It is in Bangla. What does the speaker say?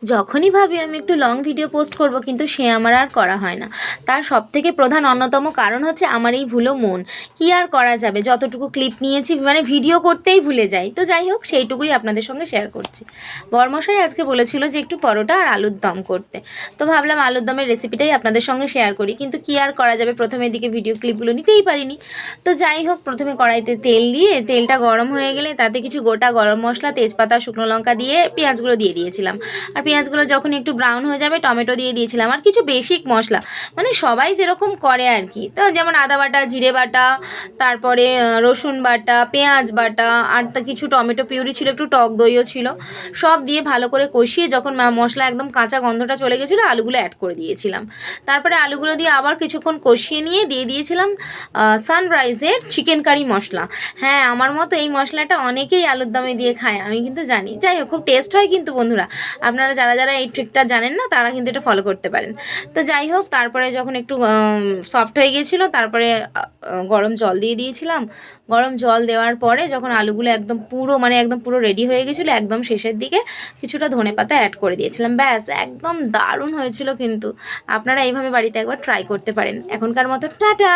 যখনই ভাবি আমি একটু লং ভিডিও পোস্ট করব, কিন্তু সে আমার আর করা হয় না। তার সবথেকে প্রধান অন্যতম কারণ হচ্ছে আমার এই ভুলো মন। কী আর করা যাবে, যতটুকু ক্লিপ নিয়েছি মানে ভিডিও করতেই ভুলে যাই। তো যাই হোক, সেইটুকুই আপনাদের সঙ্গে শেয়ার করছি। বরমশাই আজকে বলেছিল যে একটু পরোটা আর আলুর দম করতে, তো ভাবলাম আলুর দমের রেসিপিটাই আপনাদের সঙ্গে শেয়ার করি। কিন্তু কী আর করা যাবে, প্রথমের দিকে ভিডিও ক্লিপগুলো নিতেই পারিনি। তো যাই হোক, প্রথমে কড়াইতে তেল দিয়ে তেলটা গরম হয়ে গেলে তাতে কিছু গোটা গরম মশলা, তেজপাতা, শুকনো লঙ্কা দিয়ে পেঁয়াজগুলো দিয়ে দিয়েছিলাম। আর পেঁয়াজগুলো যখন একটু ব্রাউন হয়ে যাবে টমেটো দিয়ে দিয়েছিলাম, আর কিছু বেসিক মশলা মানে সবাই যেরকম করে আর কি। তো যেমন আদা বাটা, জিরে বাটা, তারপরে রসুন বাটা, পেঁয়াজ বাটা, আর তা কিছু টমেটো পিউরি ছিল, একটু টক দইও ছিল। সব দিয়ে ভালো করে কষিয়ে যখন মশলা একদম কাঁচা গন্ধটা চলে গেছিলো, আলুগুলো অ্যাড করে দিয়েছিলাম। তারপরে আলুগুলো দিয়ে আবার কিছুক্ষণ কষিয়ে নিয়ে দিয়ে দিয়েছিলাম সানরাইজের চিকেন কারি মশলা। হ্যাঁ, আমার মতো এই মশলাটা অনেকেই আলুর দমে দিয়ে খায়, আমি কিন্তু জানি। যাই হোক, খুব টেস্ট হয় কিন্তু বন্ধুরা। আপনারা যারা যারা এই ট্রিকটা জানেন না, তারা কিন্তু এটা ফলো করতে পারেন। তো যাই হোক, তারপরে যখন একটু সফট হয়ে গিয়েছিলো, তারপরে গরম জল দিয়ে দিয়েছিলাম। গরম জল দেওয়ার পরে যখন আলুগুলো একদম পুরো রেডি হয়ে গেছিলো, একদম শেষের দিকে কিছুটা ধনেপাতা অ্যাড করে দিয়েছিলাম। ব্যাস, একদম দারুণ হয়েছিল কিন্তু। আপনারা এইভাবে বাড়িতে একবার ট্রাই করতে পারেন। এখনকার মতো টাটা।